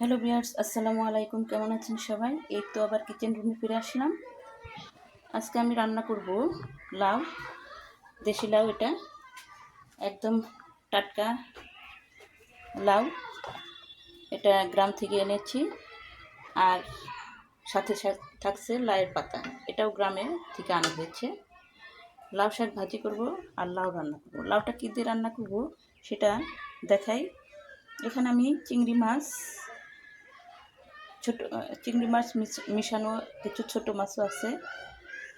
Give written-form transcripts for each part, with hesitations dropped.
Hello viewers, আসসালামু আলাইকুম। কেমন আছেন সবাই? এই তো আবার কিচেন রুমে ফিরে আসলাম। আজকে আমি রান্না করব লাউ, দেশি লাউ। এটা একদম টাটকা লাউ, এটা গ্রাম থেকে এনেছি। আর সাথে সাথে থাকছে লাউয়ের পাতা, এটাও গ্রামে থেকে আনা হয়েছে। লাউ শাক ভাজি করব আর লাউ রান্না করব। লাউটা কী দিয়ে রান্না করব সেটা দেখাই। এখানে আমি চিংড়ি মাছ মিশানো কিছু ছোট মাছও আছে,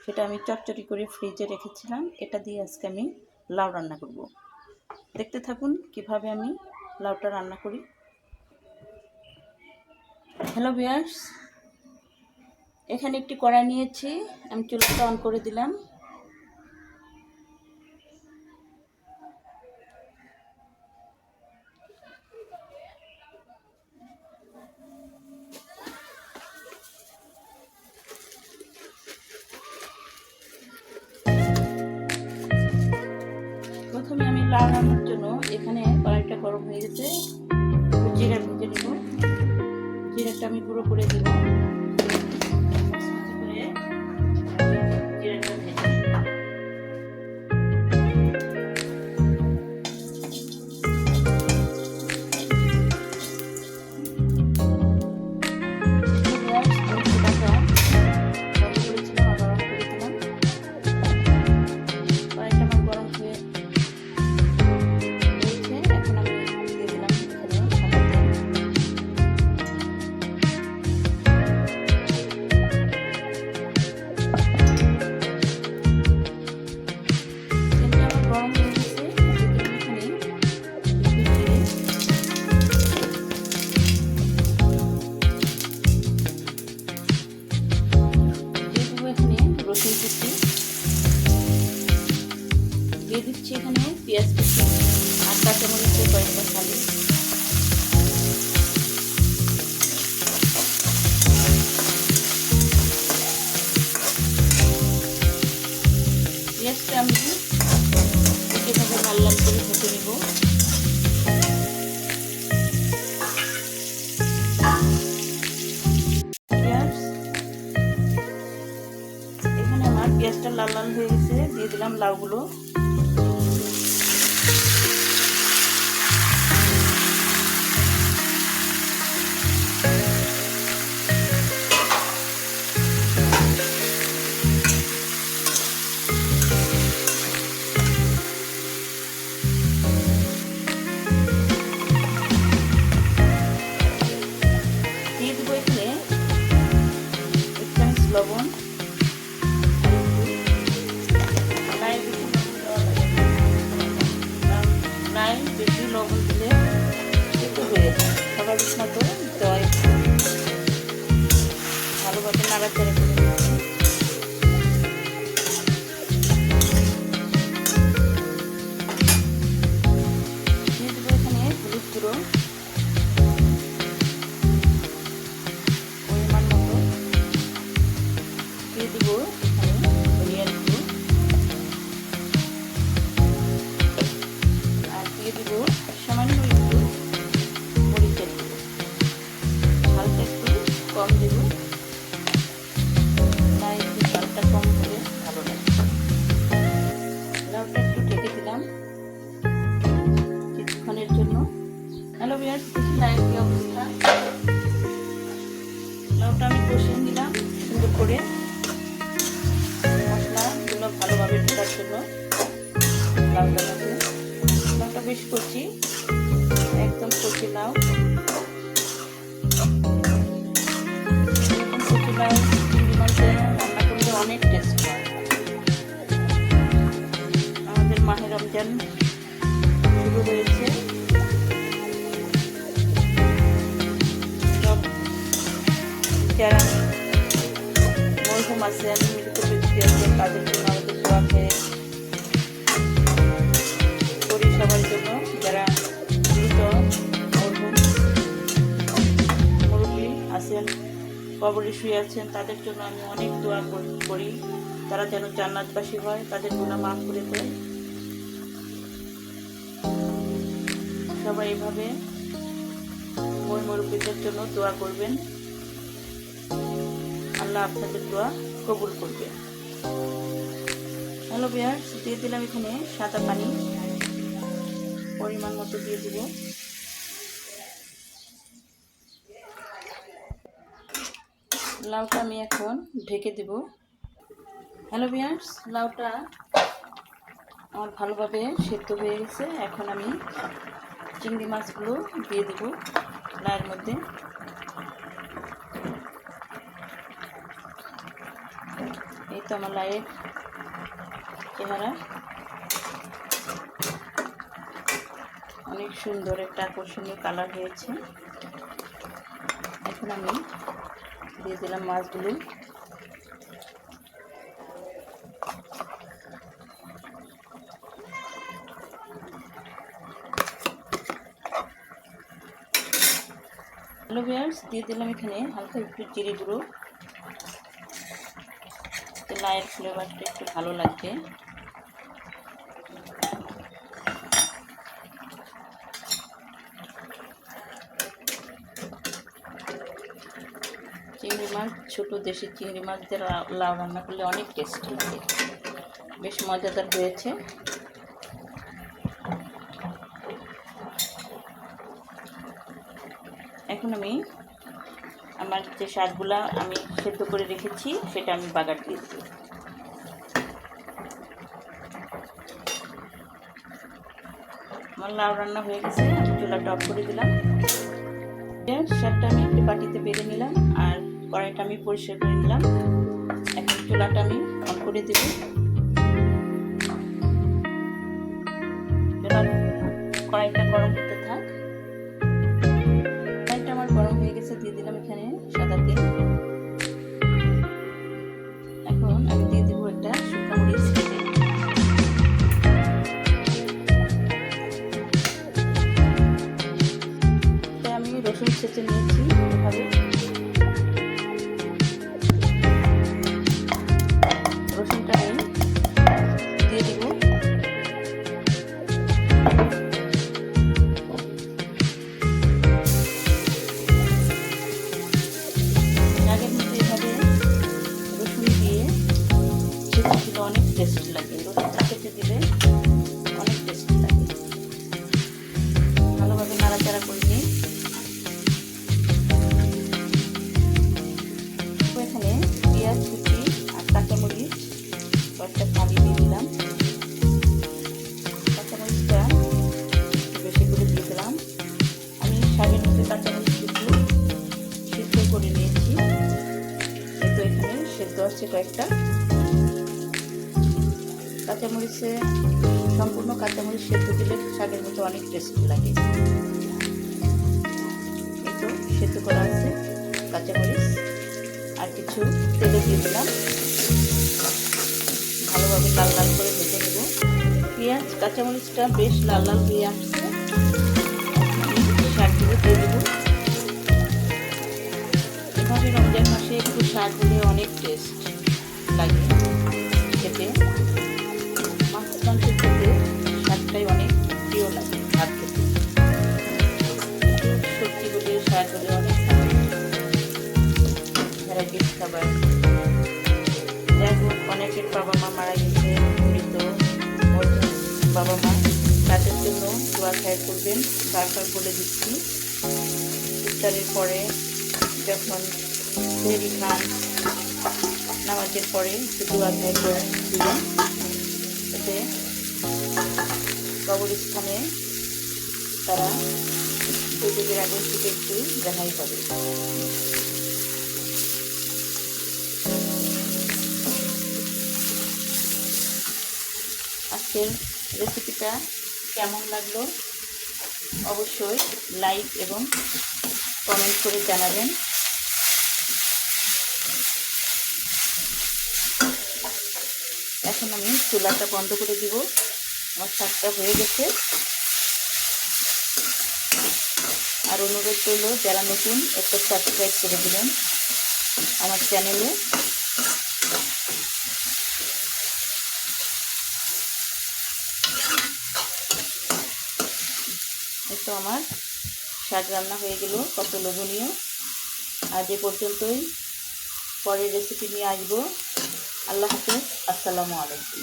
সেটা আমি চটচটি করে ফ্রিজে রেখেছিলাম। এটা দিয়ে আজকে আমি লাউ রান্না করব। দেখতে থাকুন কিভাবে আমি লাউটা রান্না করি। হ্যালো ভিউয়ার্স, এখানে একটি কড়াই নিয়েছি, আমি চুলাটা অন করে দিলাম। প্রথমে আমি লাউ রান্নার জন্য এখানে কড়াইটা গরম হয়ে গেছে, জিরা ভেজে নেব। জিরাটা আমি গুঁড়ো করে দেব। রসুন কুচি দিয়ে দিচ্ছি, এখানে পেঁয়াজ কুচি আর কাঁচামরিচের কয়েকটা ফালি। পেঁয়াজটা আমি এভাবে লাল লাল করে ভেজে নেব। এখানে আমার পেঁয়াজটা লাল লাল হয়ে গেছে, দিয়ে দিলাম লাউগুলো। দিয়ে দেবো এখানে এক চামচ লবণ। বেশি লবণ দিলে একটু হয়ে যায়, স্বাভাবিক মতো দই ভালোভাবে নাড়াচাড়া করে নিচ্ছি। দিয়ে দেবো এখানে হলুদ গুঁড়ো পরিমাণ মতো, দিয়ে দেবো এখানে ধনিয়ার গুঁড়ো, আর দিয়ে দেবো সামান্য একটু মরিচের গুঁড়ো। ঝালটা একটু কম দেব, তাই একটু ঝালটা কম হলে ভালো লাগে। লাউটা একটু ঢেকে দিলাম কিছুক্ষণের জন্য। হ্যালো ভিউয়ার্স, দেখি লাউয়ের কি অবস্থা। লাউটা আমি কষিয়ে নিলাম সুন্দর করে, মশলাগুলো ভালোভাবে ঢোকার জন্য। লাউটা বেশ কচি, একদম কচি লাউ। কচি লাউ চিংড়ি মাছে রান্না করলে অনেক টেস্ট হয়। আমাদের মাহে রমজান শুরু হয়েছে, সব যারা মরহুম আছেন, মৃত ব্যক্তি আছেন, তাদের জন্য আমাদের দোয়া করি সবার জন্য। যারা মৃত মরহুম মুরব্বী আছেন, কবরে শুয়ে আছেন, তাদের জন্য আমি অনেক দোয়া করি, তারা যেন জান্নাতবাসী হয়, তাদের গুনাহ মাফ করে দেয়। সবাই এভাবে আমার মুরব্বীদের জন্য দোয়া করবেন, আল্লাহ আপনাদের দোয়া কবুল করবে। হ্যালো ভিউয়ার্স, দিয়ে দিলাম এখানে সাদা পানি, পরিমাণ মতো দিয়ে দিব। লাউটা আমি এখন ঢেকে দেব। হ্যালো ভিউয়ার্স, লাউটা আমার ভালোভাবে সেদ্ধ হয়ে গেছে। এখন আমি চিংড়ি মাছগুলো দিয়ে দেব লাউয়ের মধ্যে। এই তো আমার লাউয়ের চেহারা, অনেক সুন্দর একটা আকর্ষণীয় কালার হয়েছে। এখন আমি দিয়ে দিলাম মাছগুলো। হ্যালো ভিউয়ার্স, দিয়ে দিলাম এখানে হালকা একটু জিরে গুঁড়ো, লাউয়ের ফ্লেভারটা একটু ভালো লাগবে। চিংড়ি মাছ, ছোটো দেশি চিংড়ি মাছ দিয়ে লাউ রান্না করলে অনেক টেস্টি লাগে, বেশ মজাদার হয়েছে। এখন আমি আমার যে শাকগুলা আমি সেদ্ধ করে রেখেছি সেটা আমি বাগার দিয়ে দিই। আমার লাউ রান্না হয়ে গেছে, আমি চুলাটা অফ করে দিলাম। শাকটা আমি একটি বাটিতে বেড়ে নিলাম আর কড়াইটা আমি পরিষ্কার করে নিলাম। এখন চুলাটা আমি অন করে দেব। কড়াইটা গরম হতে থাক। কড়াইটা আমার গরম হয়ে গেছে, দিয়ে দিলাম এখানে সাদা তেল। এখন আমি দিয়ে দেবো একটা শুকনো মরিচ কেটে। আমি রসুন ছেঁচে নিয়েছি এভাবে। রসুনটা আমি দিয়ে দেবো। শাকের মধ্যে এভাবে রসুন দিয়ে ছেঁচে দিলে অনেক টেস্টি লাগে। রসুনটা ছেঁচে দিলে অনেক টেস্টি লাগে। ভালোভাবে নাড়াচাড়া করে নিই। এখানে পেঁয়াজ কুচি আর কাঁচামরিচ কয়েকটা ফালি দিয়ে দিলাম। কাঁচামরিচটা বেশি করে দিয়ে দিলাম। আমি শাকের মধ্যে কাঁচামরিচ কিছু সিদ্ধ করে নিয়েছি। এই তো এখানে সেদ্ধ আছে কয়েকটা। কাঁচামরিচে সম্পূর্ণ কাঁচামরিচ সেদ্ধ দিলে শাকের মধ্যে অনেক টেস্টি লাগে। এই তো সেদ্ধ করা আছে কাঁচামরিচ, আর কিছু তেলে দিয়ে দিলাম। ভালোভাবে লাল লাল করে ভেজে নেব। পেঁয়াজ কাঁচামরিচটা বেশ লাল লাল হয়ে আসছে, শাকগুলো দিয়ে দেবো। এভাবে রমজান মাসে একটু শাক হলে অনেক টেস্ট লাগে খেতে। মাছ মাংসের খেতে শাকটাই অনেক প্রিয় লাগে ভাত খেতে। সবজি হলে শাক হলে অনেক ভালো, ভ্যারাইটিস খাবার। যাই হোক, অনেকের বাবা মা মারা গেছে, মৃত বাবা মা, তাদের জন্য দোয়া খায় করবেন। বারবার বলে দিচ্ছি, ইফতারের পরে যখন সেহরি খান, নামাজের পরে একটু দোয়া খায় করে দিবেন, এতে কবরস্থানে তারা দুর্যোগের আগুন থেকে একটু রেহাই পাবে। আজকের রেসিপিটা কেমন লাগলো অবশ্যই লাইক এবং কমেন্ট করে জানাবেন। এখন আমি চুলাটা বন্ধ করে দিব। আমার শাকটা হয়ে গেছে। আর অনুরোধ করলো যারা নতুন একটা সাবস্ক্রাইব করে দিবেন আমার চ্যানেলে। এই তো আমার শাক রান্না হয়ে গেল, কত লোভনীয়। আজ এ পর্যন্তই, পরের রেসিপি নিয়ে আসবো। আল্লাহ হাফেজ, আসসালামু আলাইকুম।